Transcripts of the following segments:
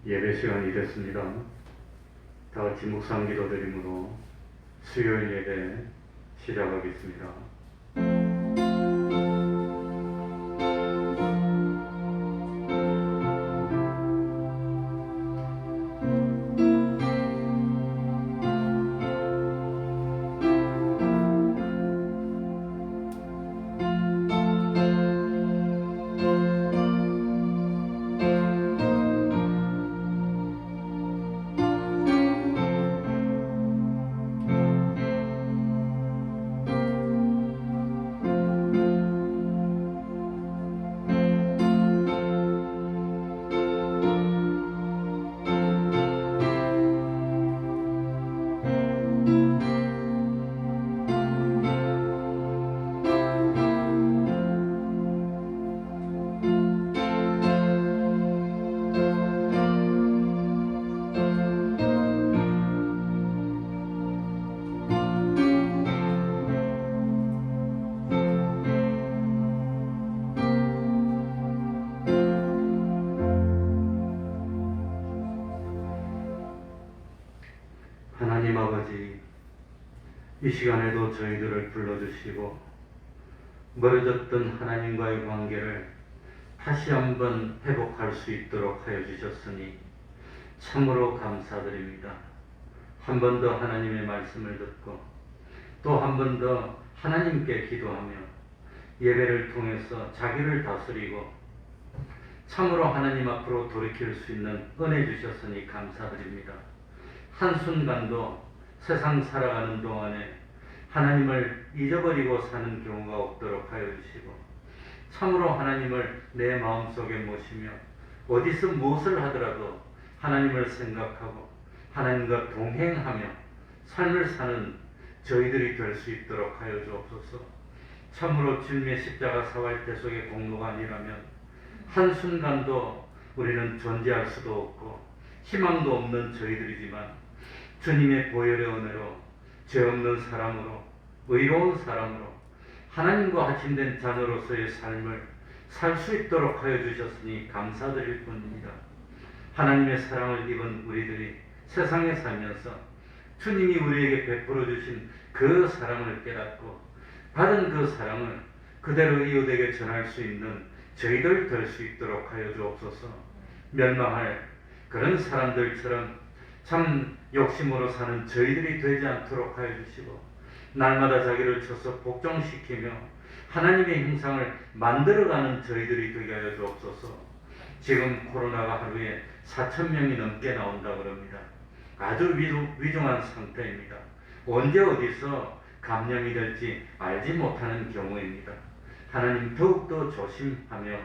예배 시간이 됐습니다. 다 같이 묵상 기도드림으로 수요일 예배 시작하겠습니다. 하나님 아버지, 이 시간에도 저희들을 불러주시고 멀어졌던 하나님과의 관계를 다시 한번 회복할 수 있도록 하여 주셨으니 참으로 감사드립니다. 한 번 더 하나님의 말씀을 듣고 또 한 번 더 하나님께 기도하며 예배를 통해서 자기를 다스리고 참으로 하나님 앞으로 돌이킬 수 있는 은혜 주셨으니 감사드립니다. 한순간도 세상 살아가는 동안에 하나님을 잊어버리고 사는 경우가 없도록 하여 주시고 참으로 하나님을 내 마음속에 모시며 어디서 무엇을 하더라도 하나님을 생각하고 하나님과 동행하며 삶을 사는 저희들이 될 수 있도록 하여 주옵소서. 참으로 주님의 십자가 사활 대속의 공로가 아니라면 한순간도 우리는 존재할 수도 없고 희망도 없는 저희들이지만 주님의 보혈의 은혜로 죄 없는 사람으로 의로운 사람으로 하나님과 하신된 자녀로서의 삶을 살 수 있도록 하여 주셨으니 감사드릴 뿐입니다. 하나님의 사랑을 입은 우리들이 세상에 살면서 주님이 우리에게 베풀어 주신 그 사랑을 깨닫고 받은 그 사랑을 그대로 이웃에게 전할 수 있는 저희들 될 수 있도록 하여 주옵소서. 멸망할 그런 사람들처럼 참 욕심으로 사는 저희들이 되지 않도록 하여 주시고 날마다 자기를 쳐서 복종시키며 하나님의 형상을 만들어가는 저희들이 되게 하여 주옵소서. 지금 코로나가 하루에 4,000명이 넘게 나온다 그럽니다. 아주 위중한 상태입니다. 언제 어디서 감염이 될지 알지 못하는 경우입니다. 하나님 더욱더 조심하며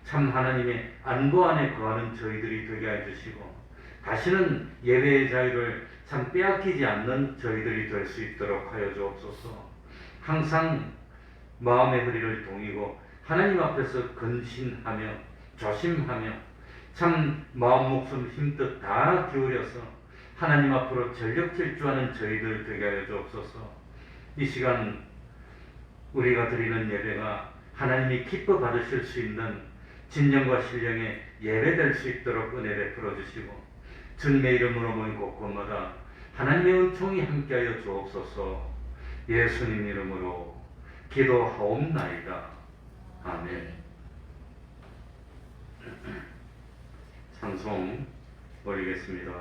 참 하나님의 안보 안에 거하는 저희들이 되게 해주시고 다시는 예배의 자유를 참 빼앗기지 않는 저희들이 될 수 있도록 하여 주옵소서. 항상 마음의 허리를 동이고 하나님 앞에서 근신하며 조심하며 참 마음 목숨 힘뜻 다 기울여서 하나님 앞으로 전력 질주하는 저희들 되게 하여 주옵소서. 이 시간 우리가 드리는 예배가 하나님이 기뻐 받으실 수 있는 진정과 신령의 예배 될 수 있도록 은혜 베풀어 주시고 주님의 이름으로 모인 곳곳마다 하나님의 은총이 함께하여 주옵소서. 예수님 이름으로 기도하옵나이다. 아멘. 찬송 올리겠습니다.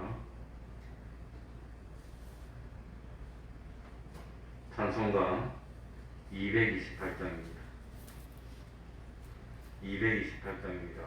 찬송가 228장입니다. 228장입니다.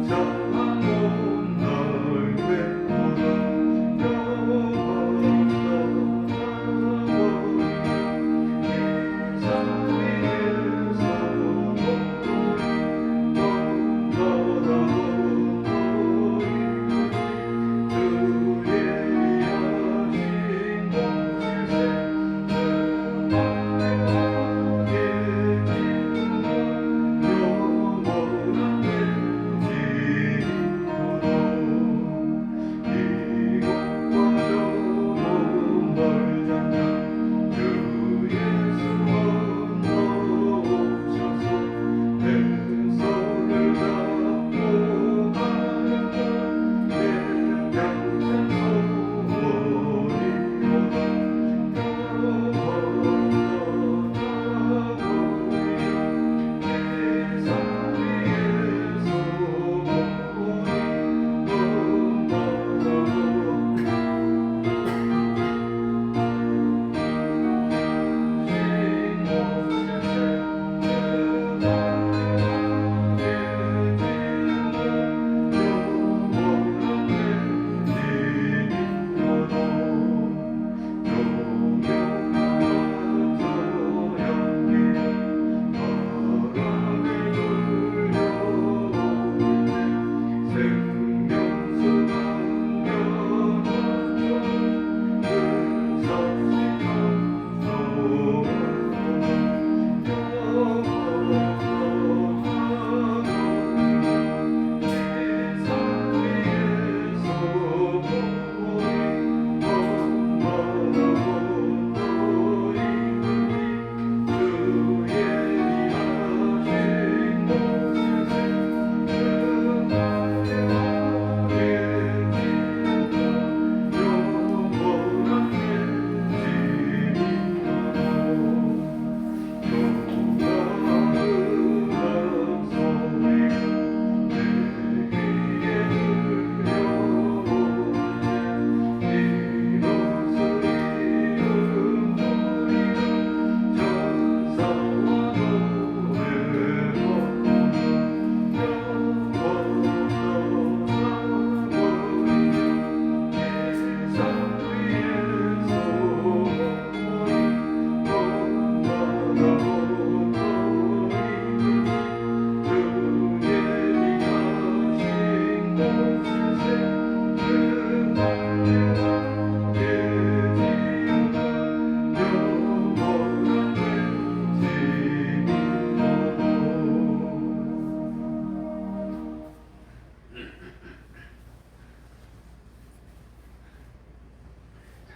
저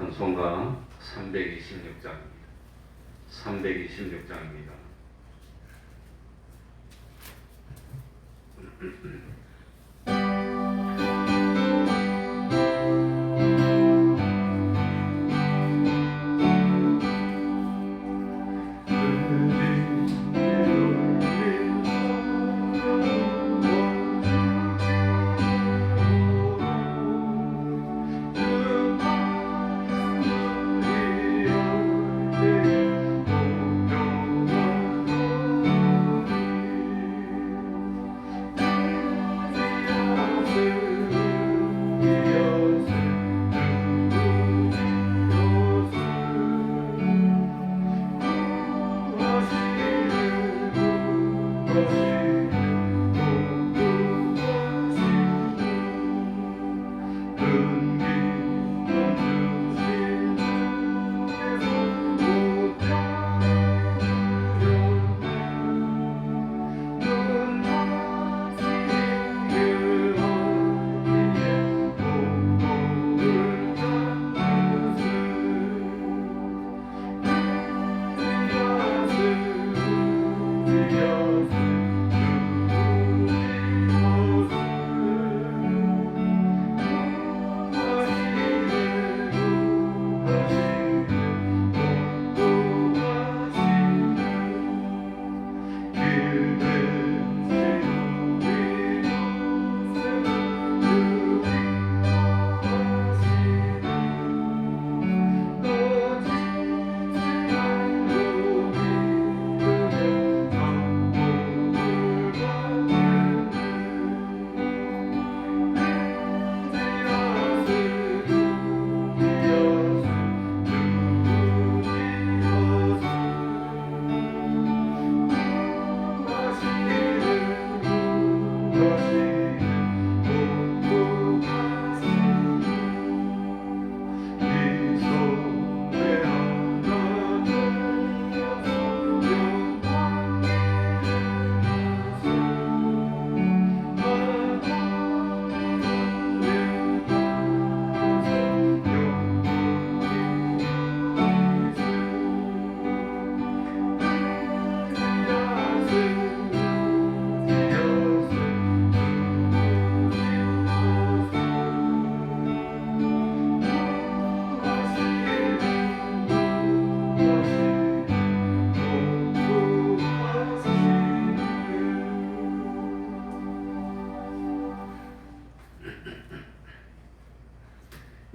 찬송가 326장입니다. 326장입니다.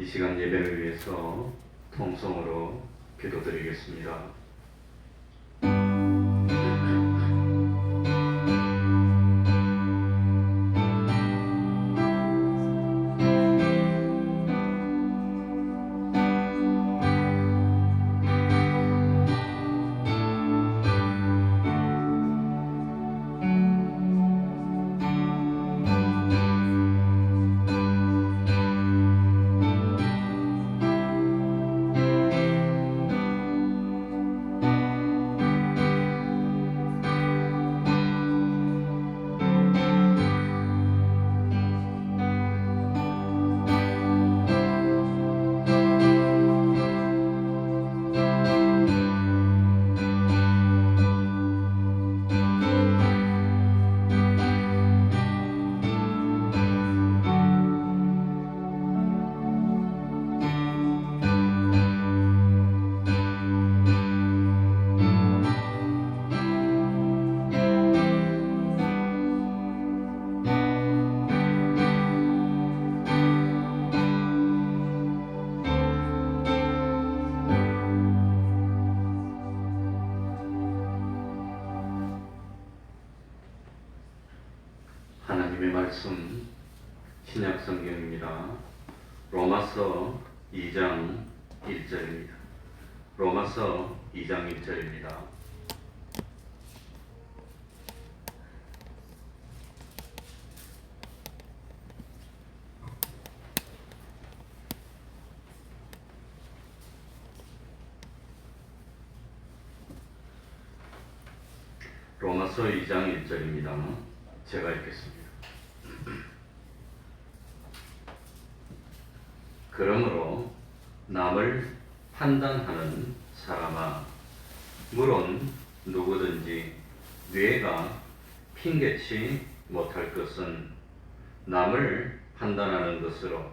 이 시간 예배를 위해서 통성으로 기도드리겠습니다. 하나님의 말씀 신약 성경입니다. 로마서 2장 1절입니다. 로마서 2장 1절입니다. 로마서 2장 1절입니다. 제가 읽겠습니다. 그러므로 남을 판단하는 사람아, 물론 누구든지 뇌가 핑계치 못할 것은 남을 판단하는 것으로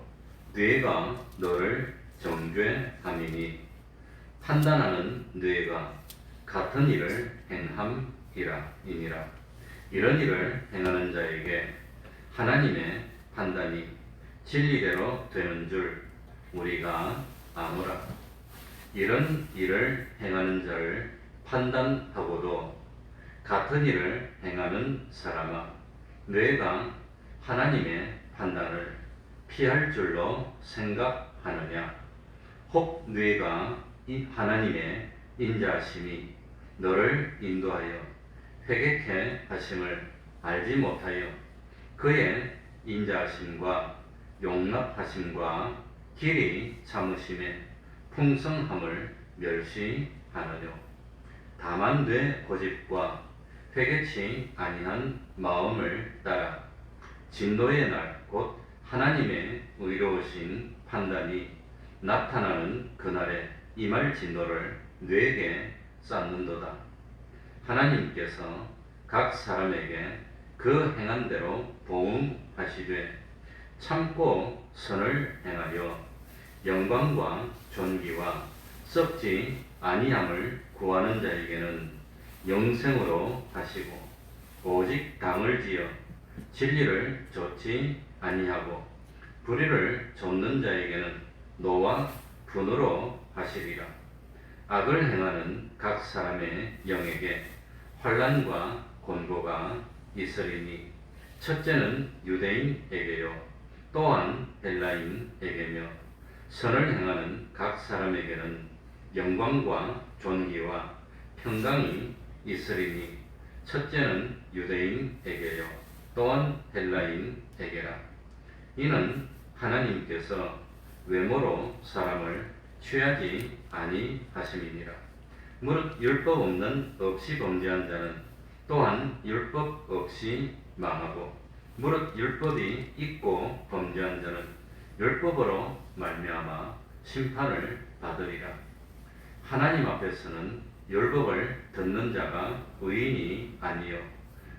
뇌가 너를 정죄함이니 판단하는 뇌가 같은 일을 행함이니라. 이런 일을 행하는 자에게 하나님의 판단이 진리대로 되는 줄 우리가 아노라. 이런 일을 행하는 자를 판단하고도 같은 일을 행하는 사람아, 뇌가 하나님의 판단을 피할 줄로 생각하느냐? 혹 뇌가 하나님의 인자하심이 너를 인도하여 회개케 하심을 알지 못하여 그의 인자하심과 용납하심과 길이 참으심의 풍성함을 멸시하느뇨. 다만 뇌 고집과 회개치 아니한 마음을 따라 진노의 날 곧 하나님의 의로우신 판단이 나타나는 그날에 임할 진노를 뇌게 쌓는도다. 하나님께서 각 사람에게 그 행한 대로 보응하시되 참고 선을 행하여 영광과 존귀와 썩지 아니함을 구하는 자에게는 영생으로 하시고 오직 당을 지어 진리를 좇지 아니하고 불의를 좇는 자에게는 노와 분으로 하시리라. 악을 행하는 각 사람의 영에게 환난과 곤고가 있으리니 첫째는 유대인에게요 또한 헬라인에게며 선을 행하는 각 사람에게는 영광과 존귀와 평강이 있으리니 첫째는 유대인에게요 또한 헬라인에게라. 이는 하나님께서 외모로 사람을 취하지 아니하심이니라. 무릇 율법 없는 없이 범죄한 자는 또한 율법 없이 망하고 무릇 율법이 있고 범죄한 자는 율법으로 말미암아 심판을 받으리라. 하나님 앞에서는 율법을 듣는 자가 의인이 아니요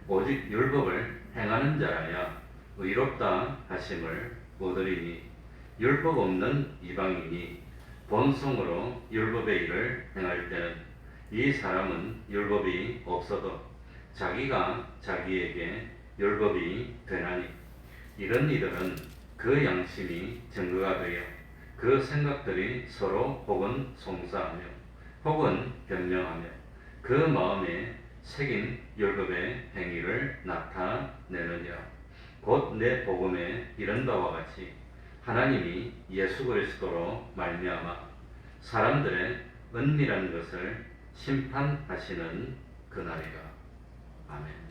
오직 율법을 행하는 자라야 의롭다 하심을 얻으리니 율법 없는 이방인이 본성으로 율법의 일을 행할 때는 이 사람은 율법이 없어도 자기가 자기에게 율법이 되나니 이런 이들은 그 양심이 증거가 되어 그 생각들이 서로 혹은 송사하며 혹은 변명하며 그 마음에 새긴 율법의 행위를 나타내느니라. 곧 내 복음에 이른 바와 같이 하나님이 예수 그리스도로 말미암아 사람들의 은밀한 것을 심판하시는 그날이라. 아멘.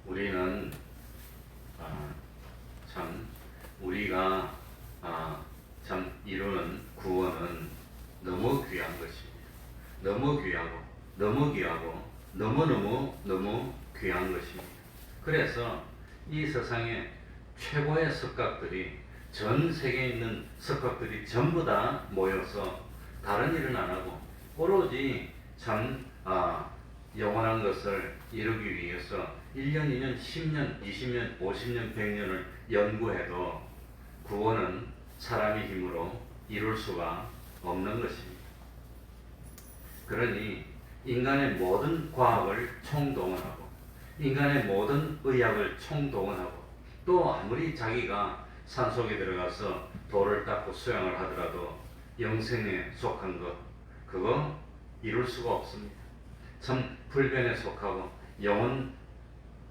우리는 우리가 참 이루는 구원은 너무 귀한 것입니다. 너무 귀하고 너무 귀하고 너무 귀한 것입니다. 그래서 이 세상에 최고의 석각들이 전 세계에 있는 석각들이 전부 다 모여서 다른 일은 안 하고 오로지 참 영원한 것을 이루기 위해서 1년, 2년, 10년, 20년, 50년, 100년을 연구해도 구원은 사람의 힘으로 이룰 수가 없는 것입니다. 그러니 인간의 모든 과학을 총동원하고 인간의 모든 의학을 총동원하고 또 아무리 자기가 산속에 들어가서 돌을 닦고 수양을 하더라도 영생에 속한 것 그거 이룰 수가 없습니다. 참 불변에 속하고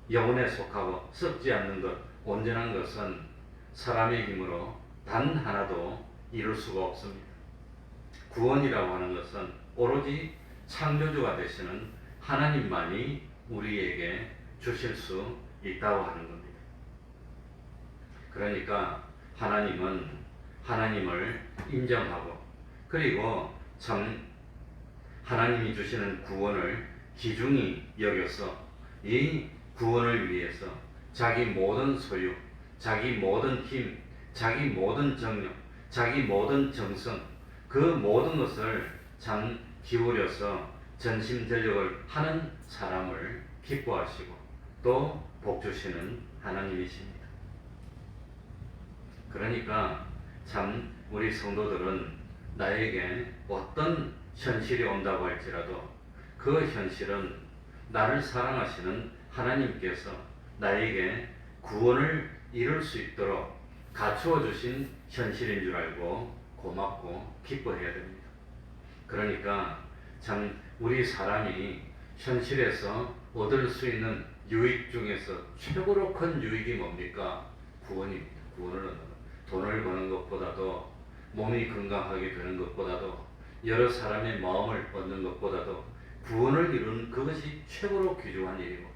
영혼에 속하고 썩지 않는 것 온전한 것은 사람의 힘으로 단 하나도 이룰 수가 없습니다. 구원이라고 하는 것은 오로지 창조주가 되시는 하나님만이 우리에게 주실 수 있다고 하는 겁니다. 그러니까 하나님은 하나님을 인정하고 그리고 참 하나님이 주시는 구원을 귀중히 여겨서 이 구원을 위해서 자기 모든 소유, 자기 모든 힘, 자기 모든 정력, 자기 모든 정성, 그 모든 것을 참 기울여서 전심전력을 하는 사람을 기뻐하시고 또 복주시는 하나님이십니다. 그러니까 참 우리 성도들은 나에게 어떤 현실이 온다고 할지라도 그 현실은 나를 사랑하시는 하나님께서 나에게 구원을 이룰 수 있도록 갖추어 주신 현실인 줄 알고 고맙고 기뻐해야 됩니다. 그러니까 참 우리 사람이 현실에서 얻을 수 있는 유익 중에서 최고로 큰 유익이 뭡니까? 구원입니다. 구원을 얻는 것. 돈을 버는 것보다도, 몸이 건강하게 되는 것보다도, 여러 사람의 마음을 얻는 것보다도 구원을 이루는 그것이 최고로 귀중한 일이고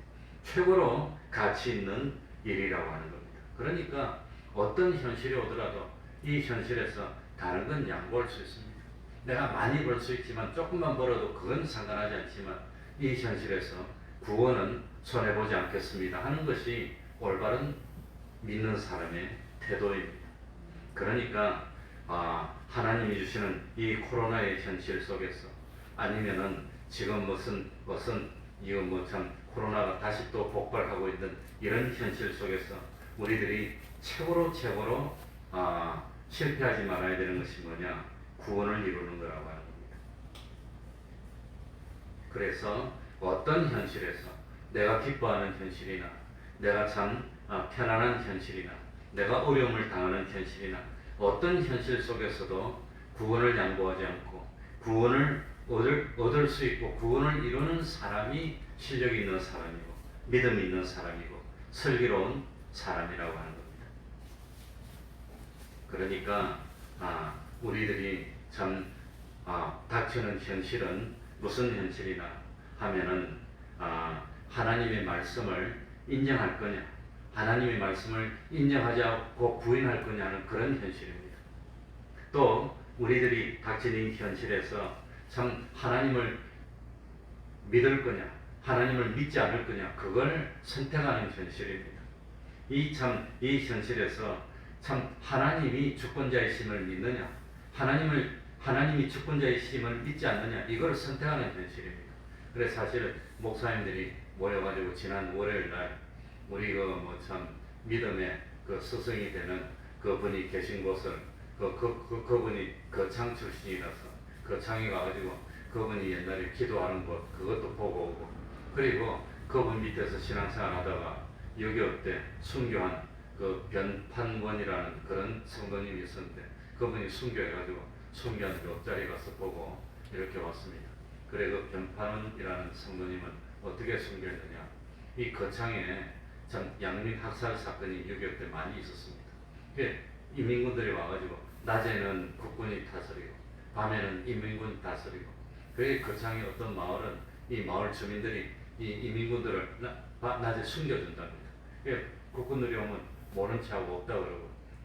최고로 가치 있는 일이라고 하는 겁니다. 그러니까 어떤 현실이 오더라도 이 현실에서 다른 건 양보할 수 있습니다. 내가 많이 벌 수 있지만 조금만 벌어도 그건 상관하지 않지만 이 현실에서 구원은 손해보지 않겠습니다 하는 것이 올바른 믿는 사람의 태도입니다. 그러니까 하나님이 주시는 이 코로나의 현실 속에서 아니면은 지금 무슨 이거 뭐 참 코로나가 다시 또 폭발하고 있는 이런 현실 속에서 우리들이 최고로 실패하지 말아야 되는 것이 뭐냐? 구원을 이루는 거라고 하는 겁니다. 그래서 어떤 현실에서 내가 기뻐하는 현실이나 내가 참 편안한 현실이나 내가 어려움을 당하는 현실이나 어떤 현실 속에서도 구원을 양보하지 않고 구원을 얻을 수 있고 구원을 이루는 사람이 실력 있는 사람이고 믿음 있는 사람이고 슬기로운 사람이라고 하는 겁니다. 그러니까 우리들이 참 닥치는 현실은 무슨 현실이나 하면은 하나님의 말씀을 인정할 거냐, 하나님의 말씀을 인정하지 않고 부인할 거냐 하는 그런 현실입니다. 또 우리들이 닥치는 현실에서 참 하나님을 믿을 거냐, 하나님을 믿지 않을 거냐, 그걸 선택하는 현실입니다. 이 현실에서 참 하나님이 주권자이심을 믿느냐, 하나님이 주권자이심을 믿지 않느냐, 이걸 선택하는 현실입니다. 그래서 사실 목사님들이 모여가지고 지난 월요일 날 우리 믿음의 스승이 되는 그분이 계신 곳을 그분이 거창 출신이라서 거창에 가가지고 그분이 옛날에 기도하는 곳 그것도 보고 오고 그리고 그분 밑에서 신앙생활 하다가 6.25 때 순교한 그 변판원이라는 그런 성도님이 있었는데 그분이 순교해가지고 순교한 옆자리 가서 보고 이렇게 왔습니다. 그래 그 변판원이라는 성도님은 어떻게 순교했느냐, 이 거창에 참 양민 학살 사건이 6.25 때 많이 있었습니다. 인민군들이 와가지고 낮에는 국군이 다스리고 밤에는 인민군이 다스리고 그게 거창의 어떤 마을은 이 마을 주민들이 이 인민군들을 낮에 숨겨준답니다. 국군들이 오면 모른 체하고 없다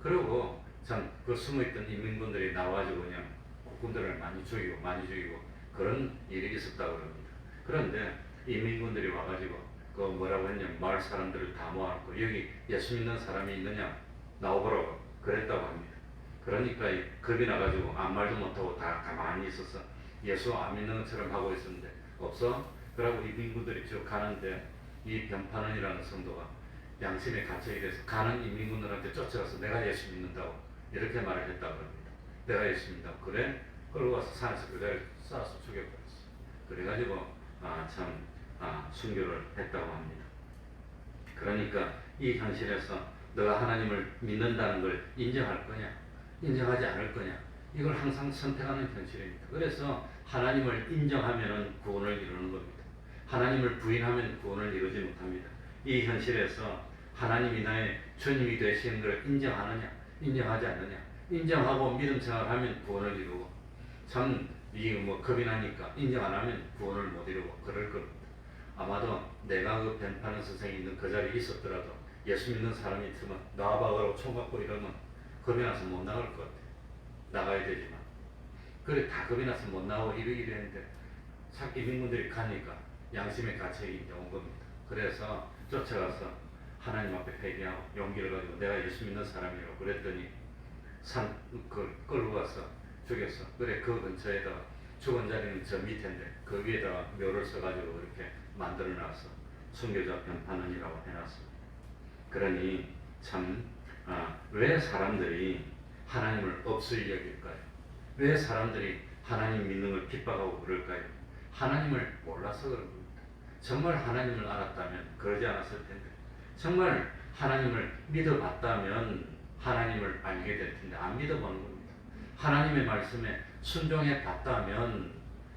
그러고 참 그 숨어있던 인민군들이 나와가지고 그냥 국군들을 많이 죽이고 그런 일이 있었다고 합니다. 그런데 인민군들이 와가지고 그 뭐라고 했냐면 마을 사람들을 다 모아놓고 여기 예수 믿는 사람이 있느냐 나오보라고 그랬다고 합니다. 그러니까 겁이 나가지고 아무 말도 못하고 다 가만히 있어서 예수 안 믿는 것처럼 하고 있었는데 없어? 그러고 인민군들이 쭉 가는데 이 변판원이라는 성도가 양심에 갇혀 있어서 가는 인민군들한테 쫓아가서 내가 예수 믿는다고 이렇게 말을 했다고 합니다. 내가 예수 믿는다고 그래? 그러고 와서 산에서 그대로 쏴서 죽여버렸어. 그래가지고 순교를 했다고 합니다. 그러니까 이 현실에서 너가 하나님을 믿는다는 걸 인정할 거냐, 인정하지 않을 거냐, 이걸 항상 선택하는 현실입니다. 그래서 하나님을 인정하면 구원을 이루는 겁니다. 하나님을 부인하면 구원을 이루지 못합니다. 이 현실에서 하나님이 나의 주님이 되시는 걸 인정하느냐, 인정하지 않느냐, 인정하고 믿음 생활하면 구원을 이루고 겁이 나니까 인정 안 하면 구원을 못 이루고 그럴 겁니다. 아마도 내가 그 변판원 선생이 있는 그 자리에 있었더라도 예수 믿는 사람이 있으면 나와봐 그러고 총 갖고 이러면 겁이 나서 못 나갈 것 같아. 나가야 되지만 그래 다 겁이 나서 못 나오고 이랬는데 자기 민군들이 가니까 양심의 가책이 이제 온 겁니다. 그래서 쫓아가서 하나님 앞에 회개하고 용기를 가지고 내가 예수 믿는 사람이라고 그랬더니 끌고 가서 죽였어. 그래, 그 근처에다가 죽은 자리는 저 밑인데 그 위에다가 묘를 써가지고 이렇게 만들어 놨어. 순교자 편판원이라고 해놨어. 그러니 참 왜 사람들이 하나님을 없을 여길까요? 왜 사람들이 하나님 믿는 걸 핍박하고 그럴까요? 하나님을 몰라서 그런 겁니다. 정말 하나님을 알았다면 그러지 않았을 텐데, 정말 하나님을 믿어봤다면 하나님을 알게 될 텐데 안 믿어보는 겁니다. 하나님의 말씀에 순종해 봤다면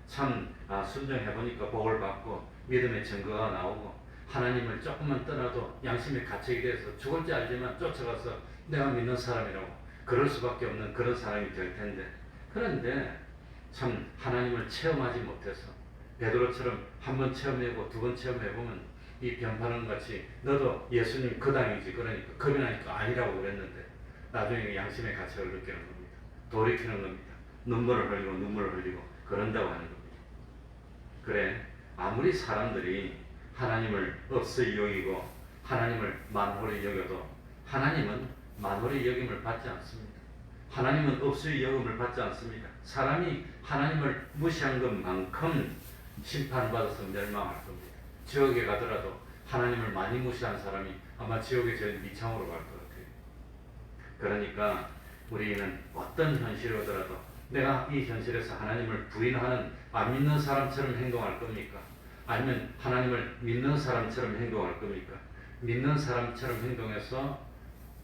참 순종해 보니까 복을 받고 믿음의 증거가 나오고 하나님을 조금만 떠나도 양심의 가책이 돼서 죽을지 알지만 쫓아가서 내가 믿는 사람이라고 그럴 수밖에 없는 그런 사람이 될 텐데, 그런데 참 하나님을 체험하지 못해서 베드로처럼 한 번 체험해보고 두 번 체험해보면 이 변판원 같이 너도 예수님 그 당이지 그러니까 겁이 나니까 아니라고 그랬는데 나중에 양심의 가책을 느끼는 겁니다. 돌이키는 겁니다. 눈물을 흘리고 그런다고 하는 겁니다. 그래, 아무리 사람들이 하나님을 없이 여기고 하나님을 만홀히 여겨도 하나님은 만홀히 여김을 받지 않습니다. 하나님은 없이 여김을 받지 않습니다. 사람이 하나님을 무시한 것만큼 심판받아서 멸망할 겁니다. 지옥에 가더라도 하나님을 많이 무시한 사람이 아마 지옥에 제일 미창으로 갈 것 같아요. 그러니까 우리는 어떤 현실이 오더라도 내가 이 현실에서 하나님을 부인하는 안 믿는 사람처럼 행동할 겁니까? 아니면 하나님을 믿는 사람처럼 행동할 겁니까? 믿는 사람처럼 행동해서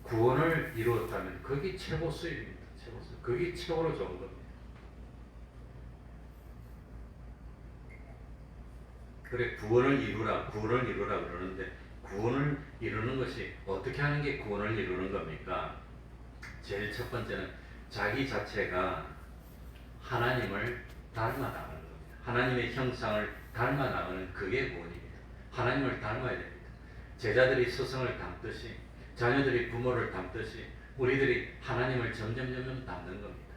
구원을 이루었다면 그게 최고 수익입니다. 최고 수익. 그게 최고로 좋은 겁니다. 그래, 구원을 이루라 그러는데 구원을 이루는 것이 어떻게 하는 게 구원을 이루는 겁니까? 제일 첫 번째는 자기 자체가 하나님을 닮아 나가는 겁니다. 하나님의 형상을 닮아 나가는 그게 구원입니다. 하나님을 닮아야 됩니다. 제자들이 스승을 닮듯이 자녀들이 부모를 닮듯이 우리들이 하나님을 점점 닮는 겁니다.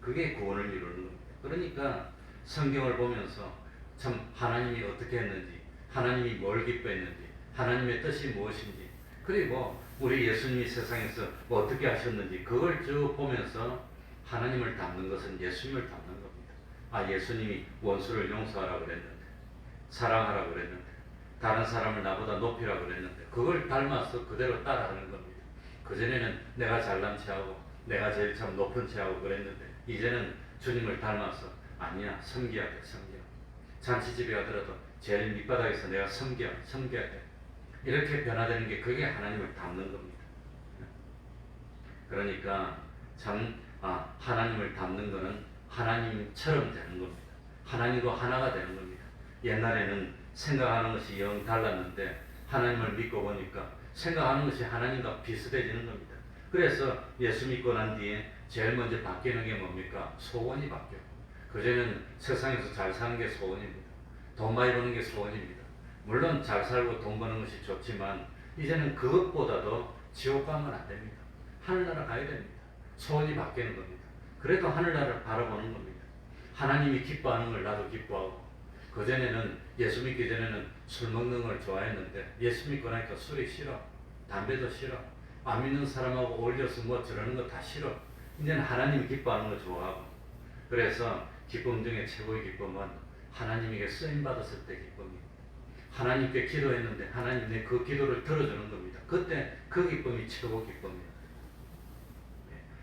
그게 구원을 이루는 겁니다. 그러니까 성경을 보면서 참 하나님이 어떻게 했는지, 하나님이 뭘 기뻐했는지, 하나님의 뜻이 무엇인지, 그리고 우리 예수님이 세상에서 어떻게 하셨는지 그걸 쭉 보면서 하나님을 닮는 것은 예수님을 닮는 겁니다. 예수님이 원수를 용서하라 그랬는데, 사랑하라 그랬는데, 다른 사람을 나보다 높이라 그랬는데 그걸 닮아서 그대로 따라하는 겁니다. 그전에는 내가 잘난 체하고 내가 제일 참 높은 체하고 그랬는데 이제는 주님을 닮아서 아니야, 섬겨야 돼. 잔치집에 가더라도 제일 밑바닥에서 내가 섬겨야 돼. 이렇게 변화되는 게 그게 하나님을 닮는 겁니다. 그러니까 참 하나님을 닮는 것은 하나님처럼 되는 겁니다. 하나님과 하나가 되는 겁니다. 옛날에는 생각하는 것이 영 달랐는데 하나님을 믿고 보니까 생각하는 것이 하나님과 비슷해지는 겁니다. 그래서 예수 믿고 난 뒤에 제일 먼저 바뀌는 게 뭡니까? 소원이 바뀌어요. 그전에는 세상에서 잘 사는 게 소원입니다. 돈 많이 버는 게 소원입니다. 물론 잘 살고 돈 버는 것이 좋지만 이제는 그것보다도 지옥 가면 안 됩니다. 하늘나라 가야 됩니다. 소원이 바뀌는 겁니다. 그래도 하늘나라를 바라보는 겁니다. 하나님이 기뻐하는 걸 나도 기뻐하고, 그전에는 예수 믿기 전에는 술 먹는 걸 좋아했는데 예수 믿고 나니까 술이 싫어, 담배도 싫어, 안 믿는 사람하고 어울려서 뭐 저러는 거 다 싫어. 이제는 하나님이 기뻐하는 거 좋아하고, 그래서 기쁨 중에 최고의 기쁨은 하나님에게 쓰임 받았을 때 기쁨입니다. 하나님께 기도했는데 하나님 내 그 기도를 들어주는 겁니다. 그때 그 기쁨이 최고 기쁨입니다.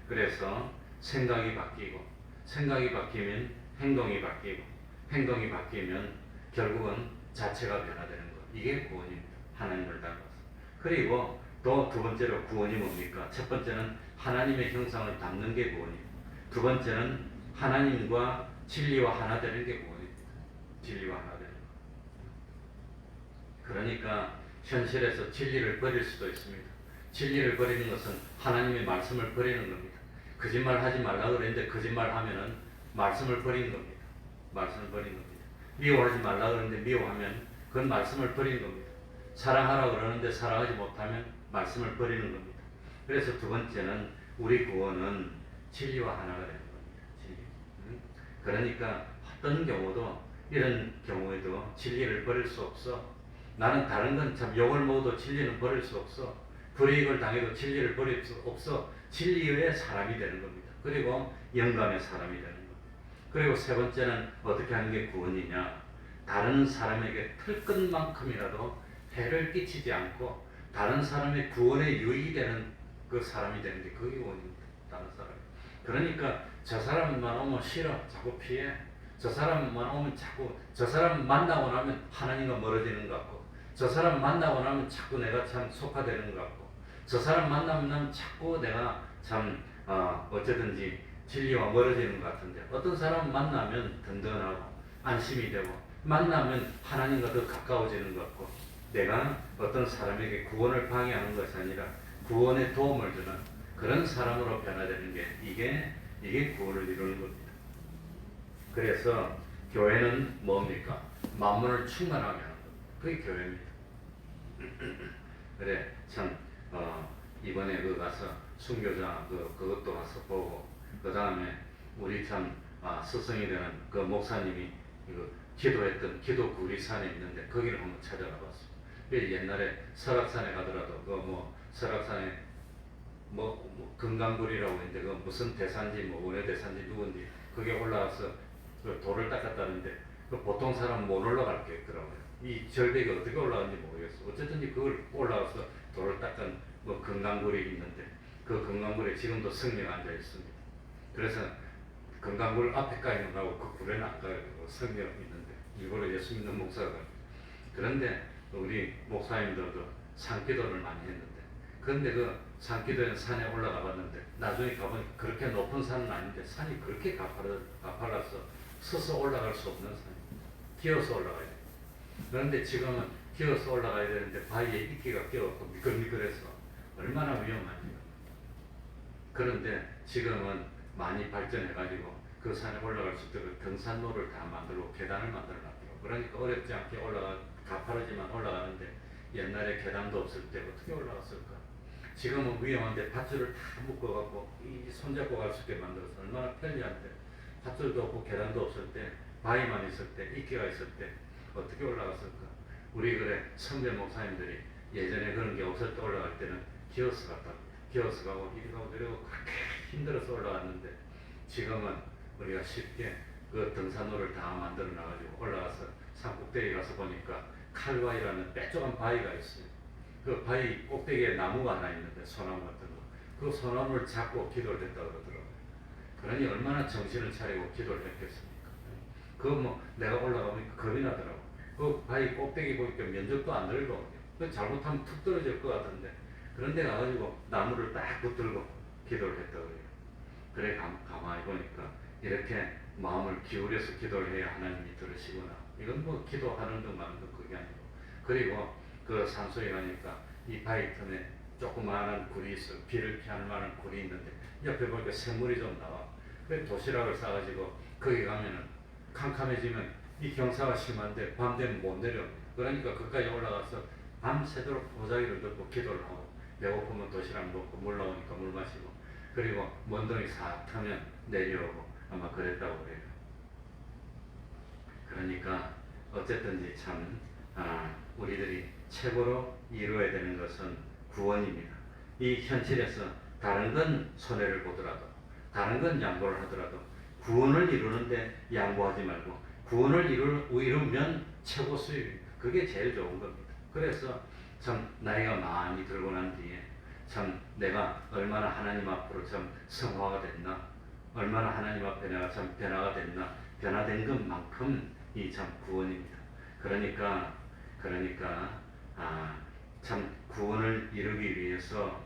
그래서 생각이 바뀌면 행동이 바뀌고, 행동이 바뀌면 결국은 자체가 변화되는 것. 이게 구원입니다. 하나님을 닮아서. 그리고 또 두 번째로 구원이 뭡니까? 첫 번째는 하나님의 형상을 담는 게 구원입니다. 두 번째는 하나님과 진리와 하나 되는 게 구원입니다. 진리와 하나 되는 것. 그러니까 현실에서 진리를 버릴 수도 있습니다. 진리를 버리는 것은 하나님의 말씀을 버리는 겁니다. 거짓말 하지 말라고 그랬는데 거짓말 하면은 말씀을 버리는 겁니다. 말씀을 버리는 겁니다. 미워하지 말라고 그러는데 미워하면 그건 말씀을 버리는 겁니다. 사랑하라고 그러는데 사랑하지 못하면 말씀을 버리는 겁니다. 그래서 두 번째는 우리 구원은 진리와 하나가 되는 겁니다. 진리. 그러니까 어떤 경우도 이런 경우에도 진리를 버릴 수 없어. 나는 다른 건 참 욕을 먹어도 진리는 버릴 수 없어. 불이익을 당해도 진리를 버릴 수 없어. 진리의 사람이 되는 겁니다. 그리고 영감의 사람이 되는 겁니다. 그리고 세 번째는 어떻게 하는 게 구원이냐. 다른 사람에게 털끝만큼이라도 해를 끼치지 않고 다른 사람의 구원에 유익이 되는 그 사람이 되는 게 그게 구원입니다. 다른 사람. 그러니까 저 사람만 오면 싫어. 자꾸 피해. 저 사람만 오면 자꾸 저 사람 만나고 나면 하나님과 멀어지는 것 같고 저 사람 만나고 나면 자꾸 내가 참 속화되는 것 같고 저 사람 만나면 자꾸 내가 참 어쨌든지 진리와 멀어지는 것 같은데 어떤 사람 만나면 든든하고 안심이 되고 만나면 하나님과 더 가까워지는 것 같고 내가 어떤 사람에게 구원을 방해하는 것이 아니라 구원에 도움을 주는 그런 사람으로 변화되는 게 이게 구원을 이루는 겁니다. 그래서 교회는 뭡니까? 만물을 충만하게 하는 겁니다. 그게 교회입니다. 그래 참 이번에 그 가서 순교자 그것도 가서 보고 그 다음에 우리 참 스승이 되는 그 목사님이 기도했던 기도 구리산에 있는데 거기를 한번 찾아가 봤어. 옛날에 설악산에 가더라도 설악산에 금강굴이라고 했는데 그 무슨 대산지 원효 대산지 누군지 거기 올라가서 그 돌을 닦았다는데 그 보통 사람 못 올라갈 게 있더라고요. 이 절벽이 어떻게 올라가는지 모르겠어. 어쨌든지 그걸 올라가서 돌을 닦은 금강굴이 있는데 그 금강굴에 지금도 성녀가 앉아 있습니다. 그래서 금강굴 앞에까지는 가고 그 굴에는 안 가요. 성녀 있는데 일부러 예수 믿는 목사가. 그런데 우리 목사님들도 산기도를 많이 했는데 그런데 그 산기도에 산에 올라가 봤는데 나중에 가보니까 그렇게 높은 산은 아닌데 산이 그렇게 가팔라서 서서 올라갈 수 없는 산입니다. 기어서 올라가야 돼요. 그런데 지금은 기어서 올라가야 되는데 바위에 이끼가 껴갖고 미끌미끌해서 얼마나 위험한지요. 그런데 지금은 많이 발전해가지고 그 산에 올라갈 수 있도록 등산로를 다 만들고 계단을 만들어 놨더라고요. 그러니까 어렵지 않게 가파르지만 올라가는데 옛날에 계단도 없을 때 어떻게 올라갔을까? 지금은 위험한데 밧줄을 다 묶어갖고 이 손잡고 갈 수 있게 만들어서 얼마나 편리한데 밧줄도 없고 계단도 없을 때 바위만 있을 때 이끼가 있을 때 어떻게 올라갔을까? 우리 그래 선배 목사님들이 예전에 그런 게 없을 때 올라갈 때는 기어서 갔다 기어서 가고 이리 가고 내려가고 그렇게 힘들어서 올라갔는데 지금은 우리가 쉽게 그 등산로를 다 만들어 놔가지고 올라가서 산 꼭대기 가서 보니까 칼바위라는 뾰족한 바위가 있어요. 그 바위 꼭대기에 나무가 하나 있는데 소나무 같은 거. 그 소나무를 잡고 기도를 했다고 그러더라고요. 그러니 얼마나 정신을 차리고 기도를 했겠습니까? 내가 올라가보니까 겁이 나더라고. 그 바위 꼭대기 보니까 면적도 안 넓거든요. 그 잘못하면 툭 떨어질 것 같은데 그런데 가가지고 나무를 딱 붙들고 기도를 했다고 그래요. 그래 가만히 보니까 이렇게 마음을 기울여서 기도를 해야 하나님이 들으시구나. 이건 기도하는 둥마는 둥 그게 아니고 그리고 그 산속에 가니까 이 바위 틈에 조그마한 굴이 있어. 비를 피할 만한 굴이 있는데 옆에 보니까 샘물이 좀 나와. 그래 도시락을 싸가지고 거기 가면은 캄캄해지면 이 경사가 심한데 밤 되면 못 내려옵니다. 그러니까 그까지 올라가서 밤새도록 보자기를 들고 기도를 하고 배고프면 도시락 먹고 물 나오니까 물 마시고 그리고 먼동이 싹 타면 내려오고 아마 그랬다고 그래요. 그러니까 어쨌든지 참 우리들이 최고로 이루어야 되는 것은 구원입니다. 이 현실에서 다른 건 손해를 보더라도 다른 건 양보를 하더라도 구원을 이루는데 양보하지 말고 구원을 이루면 최고 수입입니다. 그게 제일 좋은 겁니다. 그래서 참 나이가 많이 들고 난 뒤에 참 내가 얼마나 하나님 앞으로 참 성화가 됐나 얼마나 하나님 앞에 내가 참 변화가 됐나 변화된 것만큼 이 참 구원입니다. 그러니까 참 구원을 이루기 위해서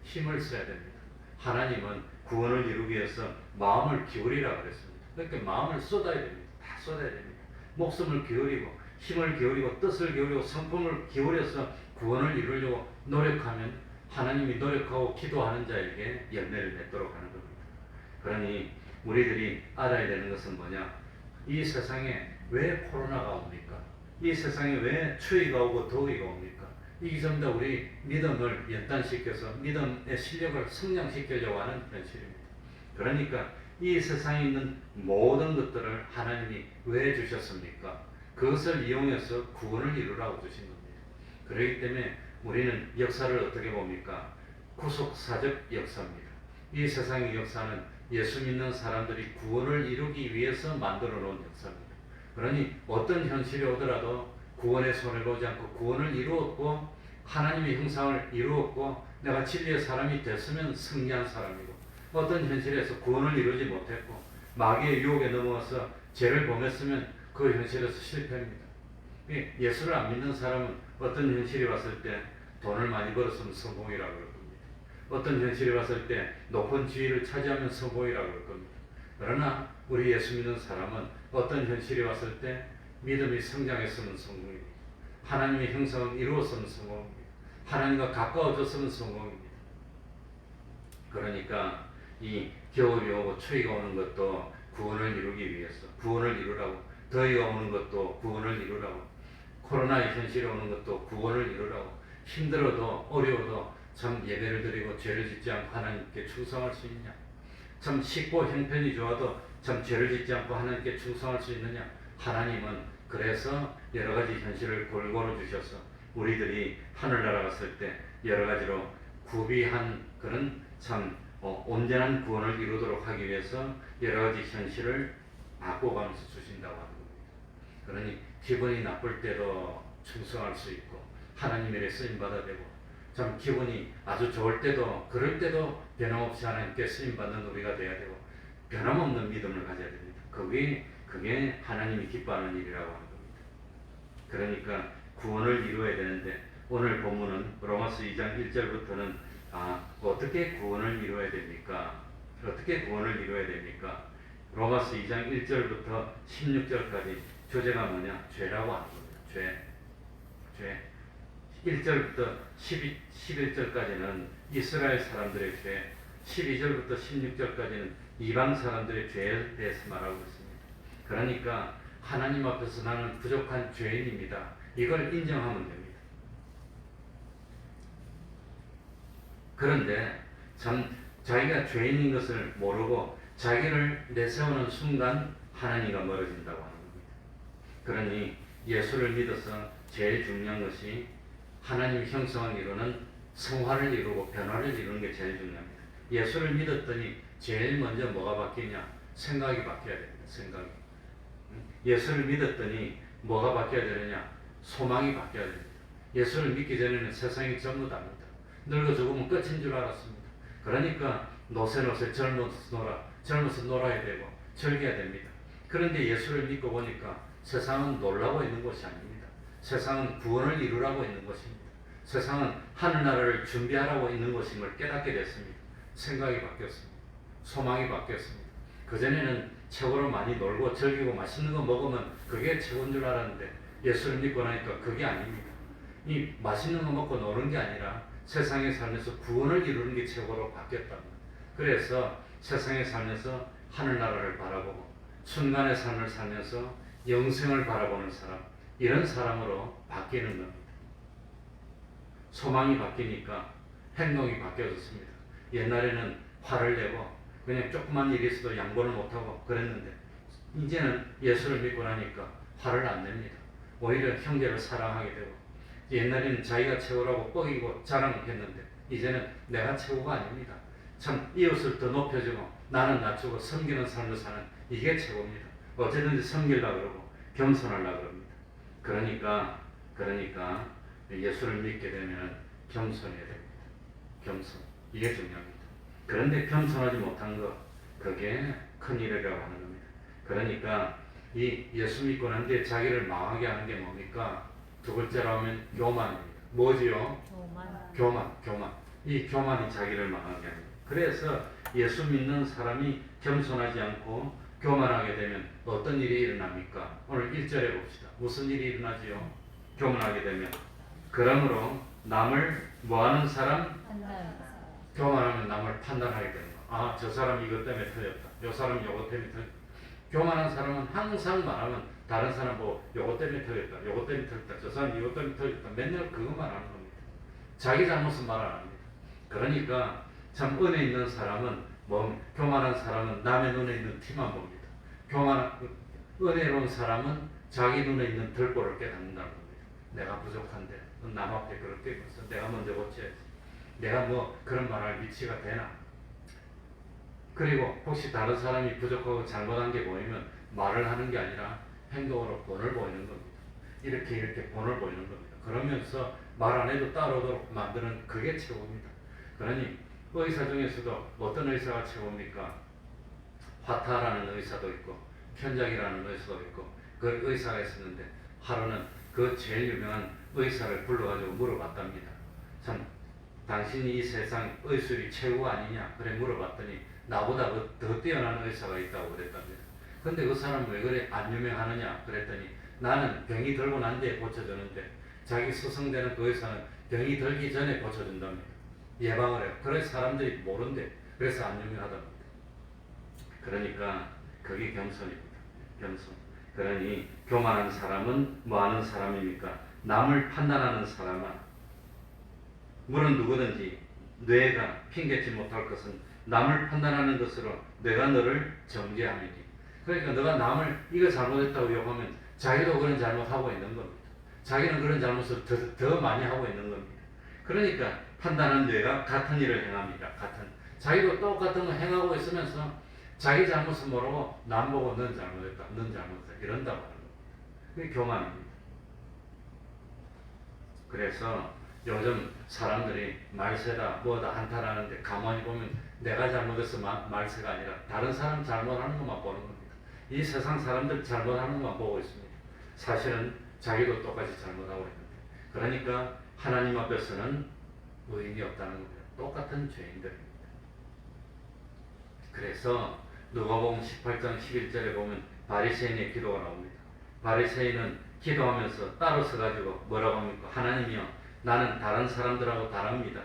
힘을 써야 됩니다. 하나님은 구원을 이루기 위해서 마음을 기울이라 그랬습니다. 그러니까 마음을 쏟아야 됩니다. 다 쏟아야 됩니다. 목숨을 기울이고 힘을 기울이고 뜻을 기울이고 성품을 기울여서 구원을 이루려고 노력하면 하나님이 노력하고 기도하는 자에게 열매를 맺도록 하는 겁니다. 그러니 우리들이 알아야 되는 것은 뭐냐? 이 세상에 왜 코로나가 옵니까? 이 세상에 왜 추위가 오고 더위가 옵니까? 이게 전부 다 우리 믿음을 연단시켜서 믿음의 실력을 성장시키려고 하는 현실입니다. 그러니까 이 세상에 있는 모든 것들을 하나님이 왜 주셨습니까? 그것을 이용해서 구원을 이루라고 주신 겁니다. 그렇기 때문에 우리는 역사를 어떻게 봅니까? 구속사적 역사입니다. 이 세상의 역사는 예수 믿는 사람들이 구원을 이루기 위해서 만들어 놓은 역사입니다. 그러니 어떤 현실이 오더라도 구원의 손을 보지 않고 구원을 이루었고 하나님의 형상을 이루었고 내가 진리의 사람이 됐으면 승리한 사람이고, 어떤 현실에서 구원을 이루지 못했고 마귀의 유혹에 넘어와서 죄를 범했으면 그 현실에서 실패합니다. 예수를 안 믿는 사람은 어떤 현실이 왔을 때 돈을 많이 벌었으면 성공이라고 그럴 겁니다. 어떤 현실이 왔을 때 높은 지위를 차지하면 성공이라고 그럴 겁니다. 그러나 우리 예수 믿는 사람은 어떤 현실이 왔을 때 믿음이 성장했으면 성공입니다. 하나님의 형상을 이루었으면 성공입니다. 하나님과 가까워졌으면 성공입니다. 그러니까 이 겨울이 오고 추위가 오는 것도 구원을 이루기 위해서, 구원을 이루라고, 더위가 오는 것도 구원을 이루라고, 코로나의 현실이 오는 것도 구원을 이루라고, 힘들어도 어려워도 참 예배를 드리고 죄를 짓지 않고 하나님께 충성할 수 있냐, 참 쉽고 형편이 좋아도 참 죄를 짓지 않고 하나님께 충성할 수 있느냐. 하나님은 그래서 여러 가지 현실을 골고루 주셔서 우리들이 하늘나라 갔을 때 여러 가지로 구비한 그런 참 온전한 구원을 이루도록 하기 위해서 여러 가지 현실을 바꿔가면서 주신다고 하는 겁니다. 그러니 기분이 나쁠 때도 충성할 수 있고 하나님의 쓰임받아 되고, 참 기분이 아주 좋을 때도 그럴 때도 변함없이 하나님께 쓰임받는 우리가 돼야 되고 변함없는 믿음을 가져야 됩니다. 그게 하나님이 기뻐하는 일이라고 하는 겁니다. 그러니까 구원을 이루어야 되는데 오늘 본문은 로마서 2장 1절부터는 어떻게 구원을 이루어야 됩니까? 어떻게 구원을 이루어야 됩니까? 로마서 2장 1절부터 16절까지 주제가 뭐냐? 죄라고 하는 겁니다. 죄. 1절부터 11절까지는 이스라엘 사람들의 죄, 12절부터 16절까지는 이방 사람들의 죄에 대해서 말하고 있습니다. 그러니까 하나님 앞에서 나는 부족한 죄인입니다. 이걸 인정하면 됩니다. 그런데 참 자기가 죄인인 것을 모르고 자기를 내세우는 순간 하나님과 멀어진다고 하는 겁니다. 그러니 예수를 믿어서 제일 중요한 것이 하나님 형상을 이루는 성화를 이루고 변화를 이루는 게 제일 중요합니다. 예수를 믿었더니 제일 먼저 뭐가 바뀌냐? 생각이 바뀌어야 됩니다. 생각이. 예수를 믿었더니 뭐가 바뀌어야 되느냐? 소망이 바뀌어야 됩니다. 예수를 믿기 전에는 세상이 전부 답니다. 늙어 죽으면 끝인 줄 알았습니다. 그러니까 노세 젊어서 놀아야 되고 즐겨야 됩니다. 그런데 예수를 믿고 보니까 세상은 놀라고 있는 것이 아닙니다. 세상은 구원을 이루라고 있는 것입니다. 세상은 하늘나라를 준비하라고 있는 것임을 깨닫게 됐습니다. 생각이 바뀌었습니다. 소망이 바뀌었습니다. 그전에는 최고로 많이 놀고 즐기고 맛있는 거 먹으면 그게 최고인 줄 알았는데 예수를 믿고 나니까 그게 아닙니다. 이 맛있는 거 먹고 노는 게 아니라 세상에 살면서 구원을 이루는 게 최고로 바뀌었답니다. 그래서 세상에 살면서 하늘나라를 바라보고 순간의 삶을 살면서 영생을 바라보는 사람, 이런 사람으로 바뀌는 겁니다. 소망이 바뀌니까 행동이 바뀌어졌습니다. 옛날에는 화를 내고 그냥 조그만 일이 있어도 양보를 못하고 그랬는데 이제는 예수를 믿고 나니까 화를 안 냅니다. 오히려 형제를 사랑하게 되고, 옛날에는 자기가 최고라고 뻐기고 자랑했는데 이제는 내가 최고가 아닙니다. 참 이웃을 더 높여주고 나는 낮추고 섬기는 삶을 사는 이게 최고입니다. 어쨌든지 섬기려고 그러고 겸손하려고 그럽니다. 그러니까 예수를 믿게 되면 겸손해야 됩니다. 겸손. 이게 중요합니다. 그런데 겸손하지 못한 것, 그게 큰일이라고 하는 겁니다. 그러니까 이 예수 믿고 난 뒤에 자기를 망하게 하는 게 뭡니까? 두 번째로 하면 교만입니다. 뭐지요? 교만. 이 교만이 자기를 망하게 합니다. 그래서 예수 믿는 사람이 겸손하지 않고 교만하게 되면 어떤 일이 일어납니까? 오늘 1절에 봅시다. 무슨 일이 일어나지요? 교만하게 되면. 그러므로 남을 뭐하는 사람? 교만하면 남을 판단하게 되는 거. 저 사람 이것 때문에 틀렸다. 요 사람 요것 때문에 틀렸다. 교만한 사람은 항상 말하면 다른 사람 보고 요것 때문에 틀렸다. 요것 때문에 틀렸다. 저 사람 이것 때문에 틀렸다. 맨날 그것만 하는 겁니다. 자기 잘못은 말 안 합니다. 그러니까 참 은혜 있는 사람은 교만한 사람은 남의 눈에 있는 티만 봅니다. 은혜로운 사람은 자기 눈에 있는 들보를 깨닫는다는 겁니다. 내가 부족한데 남 앞에 그렇게 입어서 내가 먼저 고쳐야지. 내가 그런 말할 위치가 되나? 그리고 혹시 다른 사람이 부족하고 잘못한 게 보이면 말을 하는 게 아니라 행동으로 본을 보이는 겁니다. 이렇게 본을 보이는 겁니다. 그러면서 말 안 해도 따라오도록 만드는 그게 최고입니다. 그러니 의사 중에서도 어떤 의사가 최고입니까? 화타라는 의사도 있고 편작이라는 의사도 있고 그 의사가 있었는데 하루는 그 제일 유명한 의사를 불러가지고 물어봤답니다. 참 당신이 이 세상 의술이 최고가 아니냐? 그래 물어봤더니 나보다 더 뛰어난 의사가 있다고 그랬답니다. 근데 그 사람은 왜 그래 안 유명하느냐? 그랬더니 나는 병이 들고 난 뒤에 고쳐주는데 자기 스승되는 그 의사는 병이 들기 전에 고쳐준답니다. 예방을 해요. 그래서 사람들이 모른대. 그래서 안 유명하답니다. 그러니까 그게 겸손입니다. 겸손. 그러니 교만한 사람은 뭐 하는 사람입니까? 남을 판단하는 사람은 물론 누구든지 뇌가 핑계치 못할 것은 남을 판단하는 것으로 뇌가 너를 정죄함이니. 그러니까 너가 남을 이거 잘못했다고 욕하면 자기도 그런 잘못하고 있는 겁니다. 자기는 그런 잘못을 더 많이 하고 있는 겁니다. 그러니까 판단한 뇌가 같은 일을 행합니다. 자기도 똑같은 거 행하고 있으면서 자기 잘못을 모르고 남 보고 넌 잘못했다, 넌 잘못했다 이런다고 하는 겁니다. 그게 교만입니다. 그래서 요즘 사람들이 말세다 뭐다 한탄하는데 가만히 보면 내가 잘못해서 말세가 아니라 다른 사람 잘못하는 것만 보는 겁니다. 이 세상 사람들 잘못하는 것만 보고 있습니다. 사실은 자기도 똑같이 잘못하고 있는데 그러니까 하나님 앞에서는 의인이 없다는 겁니다. 똑같은 죄인들입니다. 그래서 누가복음 18장 11절에 보면 바리새인의 기도가 나옵니다. 바리새인은 기도하면서 따로 서가지고 뭐라고 합니까? 하나님이여 나는 다른 사람들하고 다릅니다.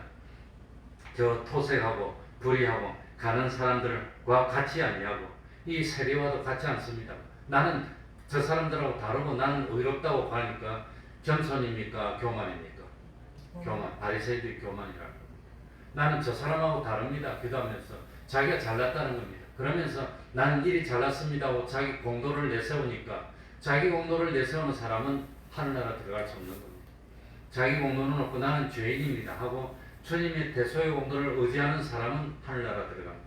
저 토색하고 불의하고 가는 사람들과 같이 아니하고 이 세리와도 같지 않습니다. 나는 저 사람들하고 다르고 나는 의롭다고 하니까 겸손입니까? 교만입니까? 교만. 바리새인들이 교만이라는 겁니다. 나는 저 사람하고 다릅니다. 기도하면서 자기가 잘났다는 겁니다. 그러면서 나는 일이 잘났습니다 하고 자기 공로를 내세우니까 자기 공로를 내세우는 사람은 하늘나라 들어갈 수 없는 겁니다. 자기 공로는 없고 나는 죄인입니다 하고 주님의 대소의 공로를 의지하는 사람은 하늘나라 들어갑니다.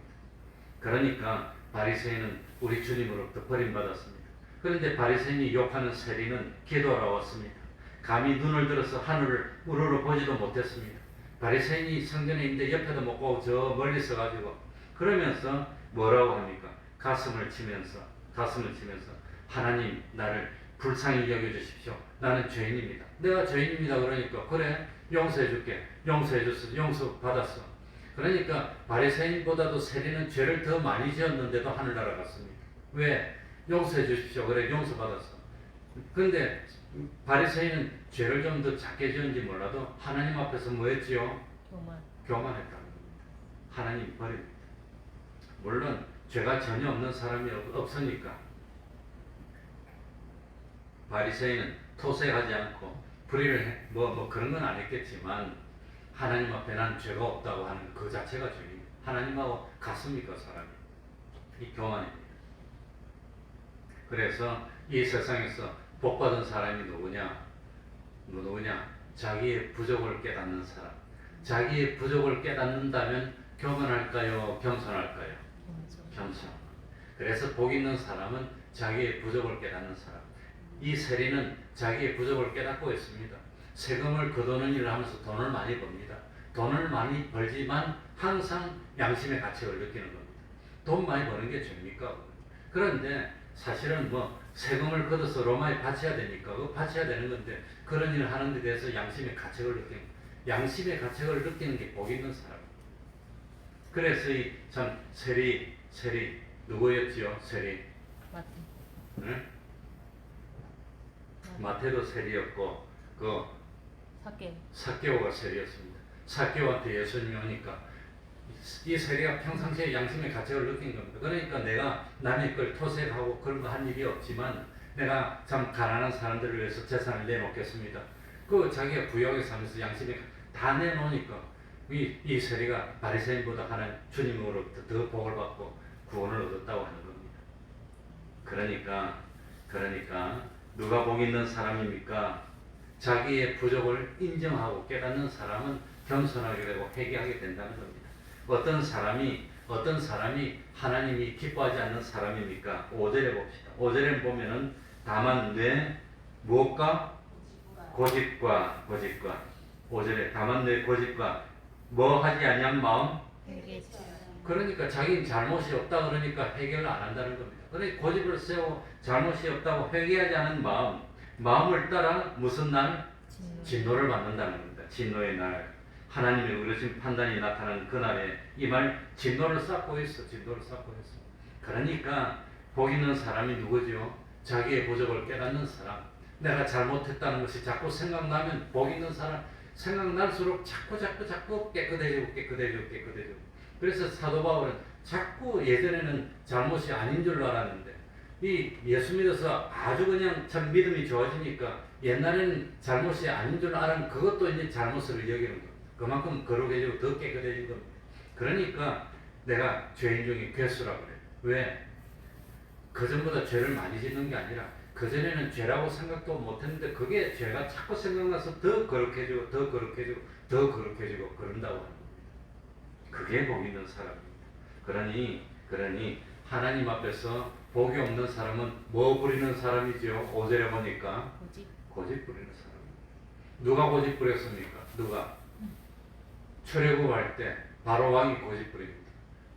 그러니까 바리새인은 우리 주님으로부터 버림받았습니다. 그런데 바리새인이 욕하는 세리는 기도하러 왔습니다. 감히 눈을 들어서 하늘을 우러러 보지도 못했습니다. 바리새인이 성전에 있는데 옆에도 못 가고 저 멀리 서가지고 그러면서 뭐라고 합니까? 가슴을 치면서 하나님 나를 불쌍히 여겨주십시오. 나는 죄인입니다. 내가 죄인입니다. 그러니까 그래 용서해줄게. 용서해줬어. 용서받았어. 그러니까 바리새인보다도 세리는 죄를 더 많이 지었는데도 하늘나라 갔습니다. 왜? 용서해주십시오. 그래 용서받았어. 근데 바리새인은 죄를 좀 더 작게 지었는지 몰라도 하나님 앞에서 뭐 했지요? 교만했다는 겁니다. 하나님 버립니다. 물론 죄가 전혀 없는 사람이 없으니까 바리새인은 토색하지 않고 불의를 뭐 그런 건 안 했겠지만 하나님 앞에 난 죄가 없다고 하는 그 자체가 죄입니다. 하나님하고 같습니까 사람이? 이 교만입니다. 그래서 이 세상에서 복받은 사람이 누구냐? 자기의 부족을 깨닫는 사람. 자기의 부족을 깨닫는다면 교만할까요? 겸손할까요? 겸손. 그래서 복 있는 사람은 자기의 부족을 깨닫는 사람. 이 세리는 자기의 부족을 깨닫고 있습니다. 세금을 거두는 일을 하면서 돈을 많이 법니다. 돈을 많이 벌지만 항상 양심의 가책을 느끼는 겁니다. 돈 많이 버는 게 죄입니까? 그런데 사실은 세금을 걷어서 로마에 바쳐야 되니까 그거 바쳐야 되는 건데 그런 일을 하는 데 대해서 양심의 가책을 느끼는 게 복 있는 사람. 그래서 이 참 세리 누구였지요? 세리. 마태. 응? 마태도 세리였고 삭개오가 세리였습니다. 삭개오한테 예수님이 오니까 이 세리가 평상시에 양심의 가책을 느낀 겁니다. 그러니까 내가 남의 걸 토색하고 그런 거 한 일이 없지만 내가 참 가난한 사람들을 위해서 재산을 내놓겠습니다. 그 자기가 부유하게 살면서 양심에 다 내놓으니까 이 세리가 바리새인보다 하나님 주님으로부터 더 복을 받고 구원을 얻었다고 하는 겁니다. 그러니까 누가 복 있는 사람입니까? 자기의 부족을 인정하고 깨닫는 사람은 겸손하게 되고 회개하게 된다는 겁니다. 어떤 사람이 하나님이 기뻐하지 않는 사람입니까? 5절에 봅시다. 5절에 보면은 다만 뇌 무엇과 고집과 5절에 다만 뇌 고집과 뭐 하지 않냐는 마음. 그러니까 자기는 잘못이 없다 그러니까 회개를 안 한다는 겁니다. 그러니까 고집을 세우고 잘못이 없다고 회개하지 않은 마음을 따라 무슨 날? 진노를 받는다는 겁니다. 진노의 날. 하나님의 의로우신 판단이 나타나는 그날에 이 말 진노를 쌓고 있어. 그러니까 복 있는 사람이 누구죠? 자기의 부족을 깨닫는 사람. 내가 잘못했다는 것이 자꾸 생각나면 복 있는 사람 생각날수록 자꾸 깨끗해지고. 그래서 사도 바울은 자꾸 예전에는 잘못이 아닌 줄 알았는데 이 예수 믿어서 아주 그냥 참 믿음이 좋아지니까 옛날에는 잘못이 아닌 줄 알았는데 그것도 이제 잘못을 여기는 겁니다. 그만큼 거룩해지고 더 깨끗해진 겁니다. 그러니까 내가 죄인 중에 괴수라고 그래요. 왜? 그전보다 죄를 많이 짓는 게 아니라 그전에는 죄라고 생각도 못했는데 그게 죄가 자꾸 생각나서 더 거룩해지고 그런다고 하는 겁니다. 그게 복 있는 사람입니다. 그러니 하나님 앞에서 복이 없는 사람은 뭐 부리는 사람이죠? 5절에 보니까 고집 부리는 사람입니다. 누가 고집 부렸습니까? 누가? 출애굽할 때 바로 왕이 고집 부립니다.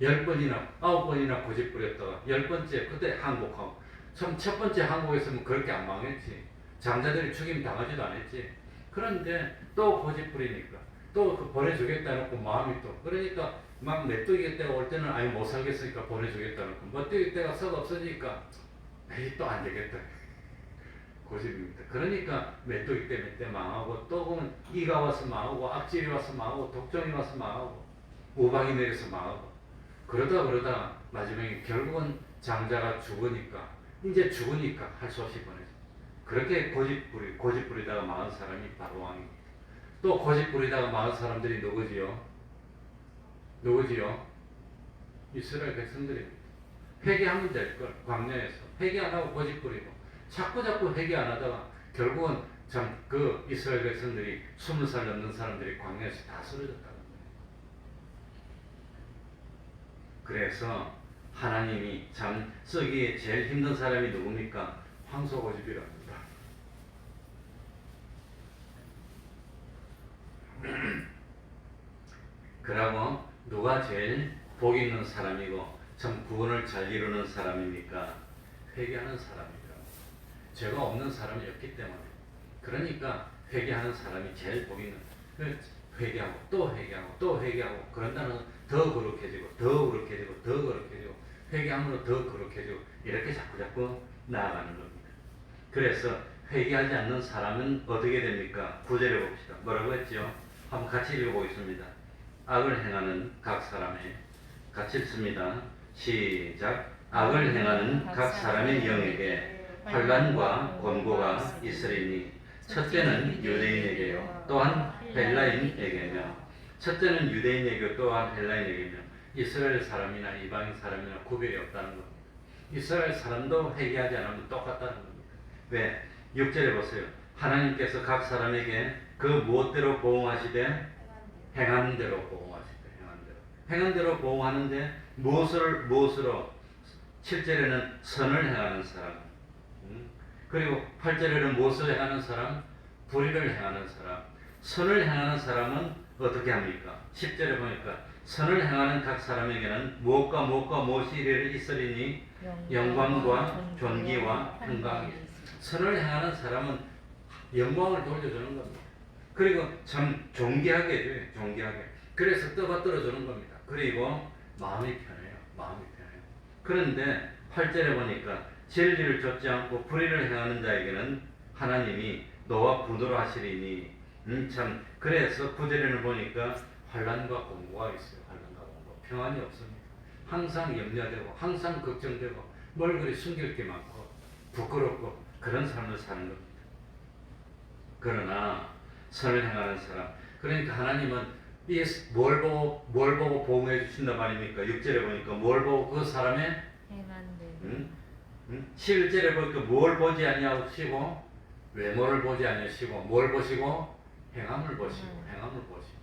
10번이나 9번이나 고집 부렸다가 10번째 그때 항복하고 참 첫 번째 항복했으면 그렇게 안 망했지. 장자들이 죽임 당하지도 않았지. 그런데 또 고집 부리니까 또 그 보내주겠다 놓고 마음이 또 그러니까 막 메뚜기 때가 올 때는 아예 못 살겠으니까 보내주겠다 놓고 메뚜기 때가 썩 없어지니까 에이 또 안 되겠다. 고집입니다. 그러니까 메뚜기 때 망하고 또 보면 이가 와서 망하고 악질이 와서 망하고 독종이 와서 망하고 우박이 내려서 망하고 그러다 마지막에 결국은 장자가 죽으니까 할 수 없이 보내죠. 그렇게 고집 부리다가 망한 사람이 바로 왕입니다. 또 고집 부리다가 망한 사람들이 누구지요? 이스라엘 백성들입니다. 회개하면 될 걸 광야에서 회개 안 하고 고집 부리고 자꾸 회개 안 하다가 결국은 참 그 이스라엘 백성들이 20살 넘는 사람들이 광야에서 다 쓰러졌다는 거예요. 그래서 하나님이 참 쓰기에 제일 힘든 사람이 누굽니까? 황소고집이랍니다. 그러고 누가 제일 복 있는 사람이고 참 구원을 잘 이루는 사람입니까? 회개하는 사람이죠. 죄가 없는 사람이 없기 때문에. 그러니까 회개하는 사람이 제일 복 있는. 회개하고 또 회개하고 그런다는 더 거룩해지고 회개함으로 더 거룩해지고 이렇게 자꾸 나아가는 겁니다. 그래서 회개하지 않는 사람은 어떻게 됩니까? 9절에 봅시다. 뭐라고 했죠? 한번 같이 읽어보겠습니다. 악을 행하는 각 사람의 같이 읽습니다. 시작. 악을 행하는 각 사람의 영에게 환난과 권고가 있으리니 첫째는 유대인에게요 또한 헬라인에게며 첫째는 유대인에게 또한 헬라인에게며 이스라엘 사람이나 이방인 사람이나 구별이 없다는 겁니다. 이스라엘 사람도 회개하지 않으면 똑같다는 겁니다. 왜? 6절에 보세요. 하나님께서 각 사람에게 그 무엇대로 보응하시되 행하는 대로 보응하시되 행한 대로 보응하는데 무엇으로 7절에는 선을 행하는 사람 그리고 8절에는 무엇을 행하는 사람? 불의를 행하는 사람. 선을 행하는 사람은 어떻게 합니까? 10절에 보니까 선을 행하는 각 사람에게는 무엇이 있으리니 영광과 존귀와 평강이. 선을 행하는 사람은 영광을 돌려주는 겁니다. 그리고 참 존귀하게 해줘요. 그래서 떠가 떨어주는 겁니다. 그리고 마음이 편해요. 그런데 8절에 보니까 진리를 좇지 않고 불의를 행하는 자에게는 하나님이 너와 분노를 하시리니 참 그래서 9절에는 보니까 환난과 공고가 있어요. 평안이 없습니다. 항상 염려되고 항상 걱정되고 뭘 그리 숨길 게 많고 부끄럽고 그런 삶을 사는 겁니다. 그러나 선을 행하는 사람 그러니까 하나님은 이게 뭘 보고 보응해 주신단 말입니까? 6절에 보니까 뭘 보고 그 사람의 행한대 11절에 보니까 뭘 보지 아니하시고 외모를 보지 아니하시고 뭘 보시고 행함을 보시고 행함을 보시고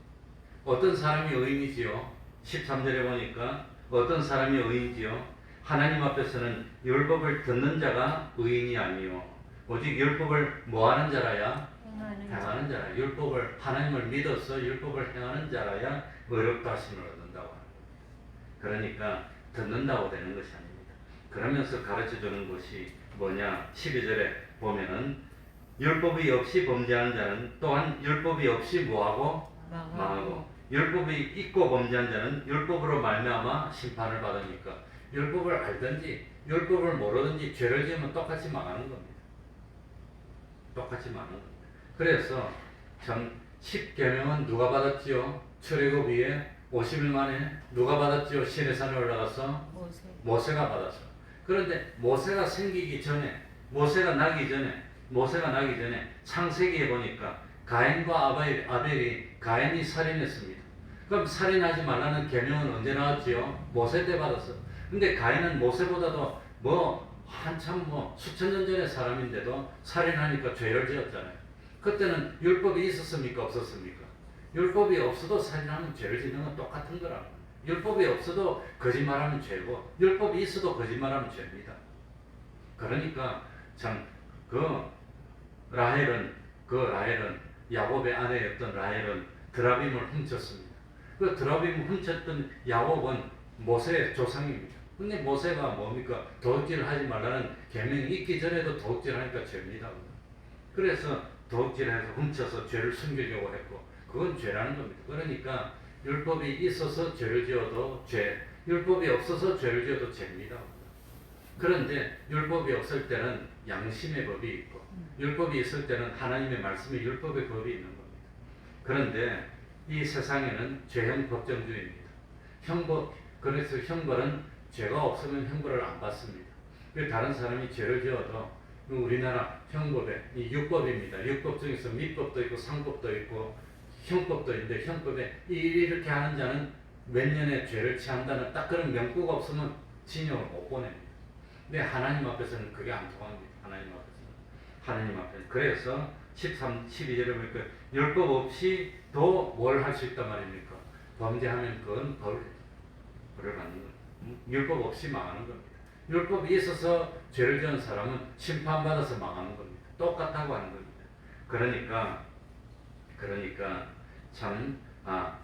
어떤 사람이 의인이지요? 13절에 보니까 어떤 사람이 의인이지요? 하나님 앞에서는 율법을 듣는 자가 의인이 아니요 오직 율법을 뭐하는 자라야? 행하는 자라. 율법을 하나님을 믿어서 율법을 행하는 자라야 의롭다 하심을 얻는다고 하는 거예요. 그러니까 듣는다고 되는 것이 아닙니다. 그러면서 가르쳐주는 것이 뭐냐? 12절에 보면은 율법이 없이 범죄하는 자는 또한 율법이 없이 뭐하고? 망하고 율법이 있고 범죄한 자는 율법으로 말미암아 심판을 받으니까 율법을 알든지 율법을 모르든지 죄를 지으면 똑같이 망하는 겁니다. 똑같이 망하는 겁니다. 그래서 참 10계명은 누가 받았지요? 출애굽 이후에 50일 만에 누가 받았지요? 시내산에 올라가서 모세가 받았어. 그런데 모세가 생기기 전에 모세가 나기 전에 창세기에 보니까 가인과 아벨이 가인이 살인했습니다. 그럼 살인하지 말라는 계명은 언제 나왔지요? 모세 때 받았어. 근데 가인은 모세보다도 한참 수천 년 전의 사람인데도 살인하니까 죄를 지었잖아요. 그때는 율법이 있었습니까? 없었습니까? 율법이 없어도 살인하면 죄를 짓는 건 똑같은 거라고. 율법이 없어도 거짓말하면 죄고 율법이 있어도 거짓말하면 죄입니다. 그러니까 참 라헬은 야곱의 아내였던 라헬은 드라빔을 훔쳤습니다. 그 드라빔을 훔쳤던 야곱은 모세의 조상입니다. 근데 모세가 뭡니까? 도둑질을 하지 말라는 계명이 있기 전에도 도둑질하니까 죄입니다. 그래서 도둑질해서 훔쳐서 죄를 숨기려고 했고 그건 죄라는 겁니다. 그러니까 율법이 있어서 죄를 지어도 죄, 율법이 없어서 죄를 지어도 죄입니다. 그런데 율법이 없을 때는 양심의 법이 있고 율법이 있을 때는 하나님의 말씀의 율법의 법이 있는 겁니다. 그런데 이 세상에는 죄형 법정주의입니다. 그래서 형벌은 죄가 없으면 형벌을 안 받습니다. 다른 사람이 죄를 지어도 우리나라 형법에 이 육법입니다. 육법 중에서 미법도 있고 상법도 있고 형법도 있는데 형법에 이렇게 하는 자는 몇 년의 죄를 취한다는 딱 그런 명구가 없으면 징역을 못 보냅니다. 근데 하나님 앞에서는 그게 안 통합니다. 하나님 앞에서. 그래서 12절에 보니까 율법 없이도 뭘 할 수 있단 말입니까? 범죄하면 그건 벌을 받는 겁니다. 율법 없이 망하는 겁니다. 율법이 있어서 죄를 지은 사람은 심판받아서 망하는 겁니다. 똑같다고 하는 겁니다. 그러니까 참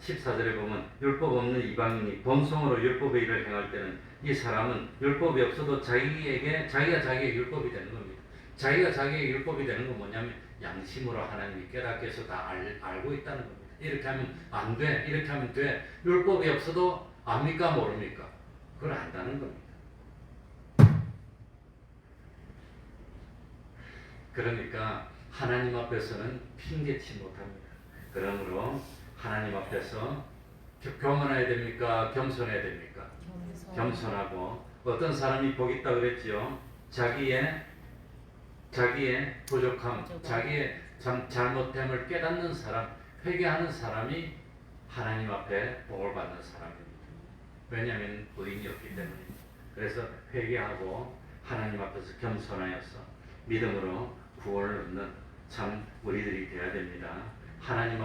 14절에 보면 율법 없는 이방인이 본성으로 율법의 일을 행할 때는 이 사람은 율법이 없어도 자기가 자기의 율법이 되는 겁니다. 자기가 자기의 율법이 되는 건 뭐냐면 양심으로 하나님이 깨닫게 해서 다 알고 있다는 겁니다. 이렇게 하면 안 돼, 이렇게 하면 돼. 율법이 없어도 압니까 모릅니까? 그걸 안다는 겁니다. 그러니까 하나님 앞에서는 핑계치 못합니다. 그러므로 하나님 앞에서 교만해야 됩니까? 겸손해야 됩니까? 겸손하고 어떤 사람이 복 있다 그랬지요? 자기의 부족함, 자기의 잘못됨을 깨닫는 사람, 회개하는 사람이 하나님 앞에 복을 받는 사람입니다. 왜냐하면 의인이 없기 때문입니다. 그래서 회개하고 하나님 앞에서 겸손하여서 믿음으로 구원을 얻는 참 우리들이 되어야 됩니다. 하나님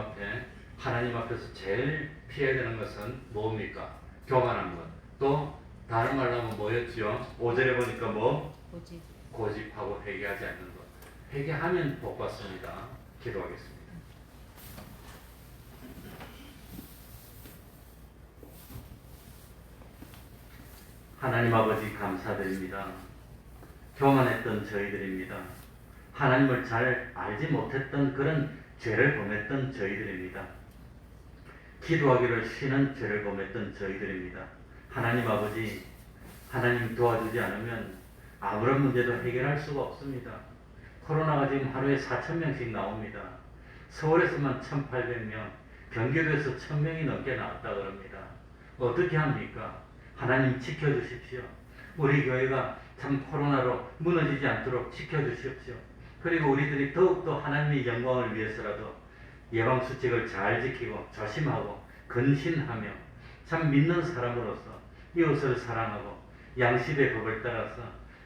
앞에서 제일 피해야 되는 것은 뭡니까? 교만한 것. 또 다른 말로 하면 뭐였지요? 5절에 보니까 고집하고 회개하지 않는 것. 회개하면 복 받습니다. 기도하겠습니다. 하나님 아버지 감사드립니다. 교만했던 저희들입니다. 하나님을 잘 알지 못했던 그런 죄를 범했던 저희들입니다. 기도하기를 쉬는 죄를 범했던 저희들입니다. 하나님 아버지, 하나님 도와주지 않으면 아무런 문제도 해결할 수가 없습니다. 코로나가 지금 하루에 4,000명씩 나옵니다. 서울에서만 1,800명, 경기도에서 1,000명이 넘게 나왔다 그럽니다. 어떻게 합니까? 하나님 지켜주십시오. 우리 교회가 참 코로나로 무너지지 않도록 지켜주십시오. 그리고 우리들이 더욱더 하나님의 영광을 위해서라도 예방수칙을 잘 지키고 조심하고 근신하며 참 믿는 사람으로서 이웃을 사랑하고 양심의 법을 따라서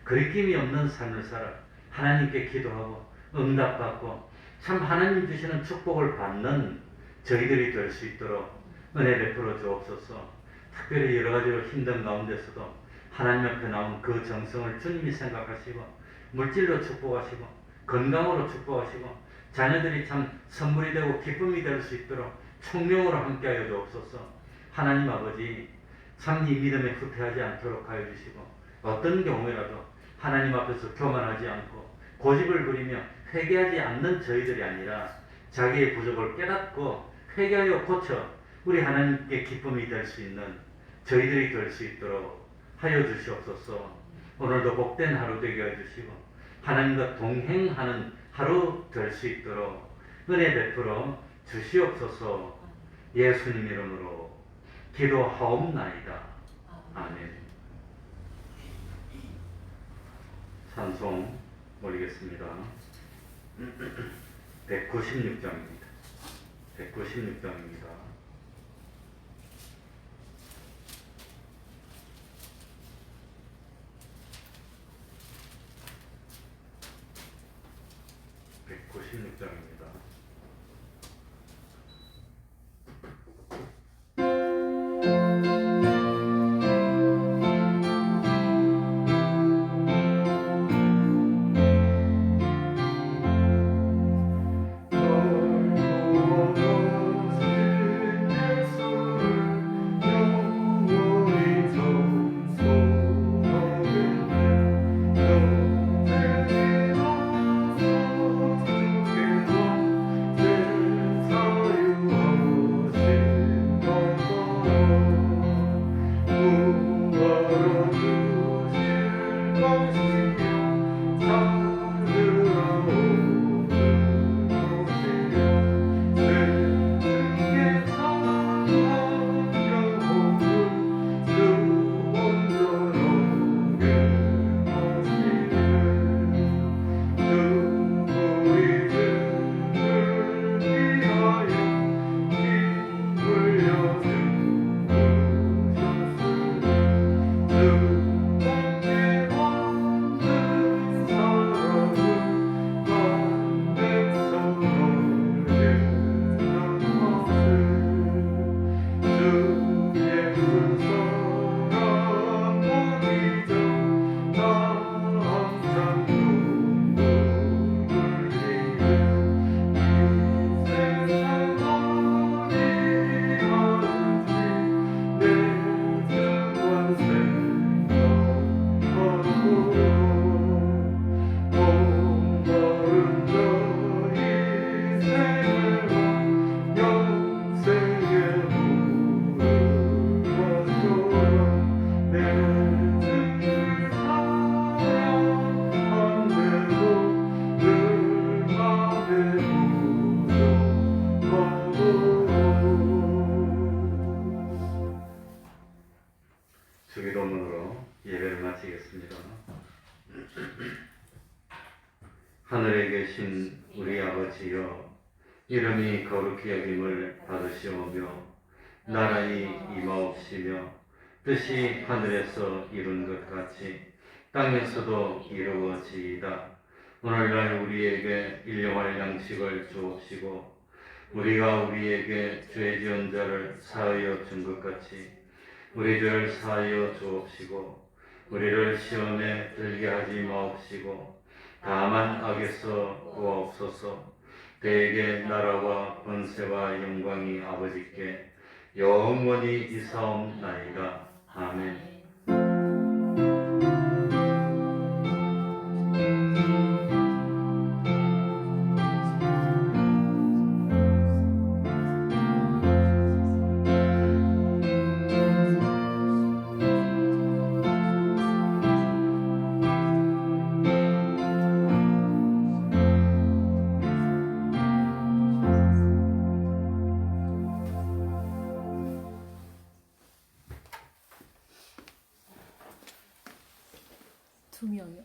거리낌이 없는 삶을 살아 하나님께 기도하고 응답받고 참 하나님 주시는 축복을 받는 저희들이 될 수 있도록 은혜 베풀어 주옵소서. 특별히 여러 가지로 힘든 가운데서도 하나님 앞에 나온 그 정성을 주님이 생각하시고 물질로 축복하시고 건강으로 축복하시고 자녀들이 참 선물이 되고 기쁨이 될 수 있도록 총명으로 함께하여 주옵소서. 하나님 아버지 참 이 믿음에 후퇴하지 않도록 하여 주시고 어떤 경우에라도 하나님 앞에서 교만하지 않고 고집을 부리며 회개하지 않는 저희들이 아니라 자기의 부족을 깨닫고 회개하여 고쳐 우리 하나님께 기쁨이 될 수 있는 저희들이 될 수 있도록 하여 주시옵소서. 오늘도 복된 하루 되게 해주시고 하나님과 동행하는 하루 될 수 있도록 은혜 베풀어 주시옵소서. 예수님 이름으로 기도하옵나이다. 아멘. 찬송 올리겠습니다. 196장입니다. 196장입니다. 주기도문으로 예배를 마치겠습니다. 하늘에 계신 우리 아버지여, 이름이 거룩히 여김을 받으시오며 나라의 임하옵시며 뜻이 하늘에서 이룬 것 같이 땅에서도 이루어지이다. 오늘날 우리에게 일용할 양식을 주옵시고 우리가 우리에게 죄 지은 자를 사하여 준 것 같이 우리 죄를 사하여 주옵시고 우리를 시험에 들게 하지 마옵시고 다만 악에서 구하옵소서. 대개 나라와 권세와 영광이 아버지께 영원히 이사옵나이다. 아멘. 두 명이요?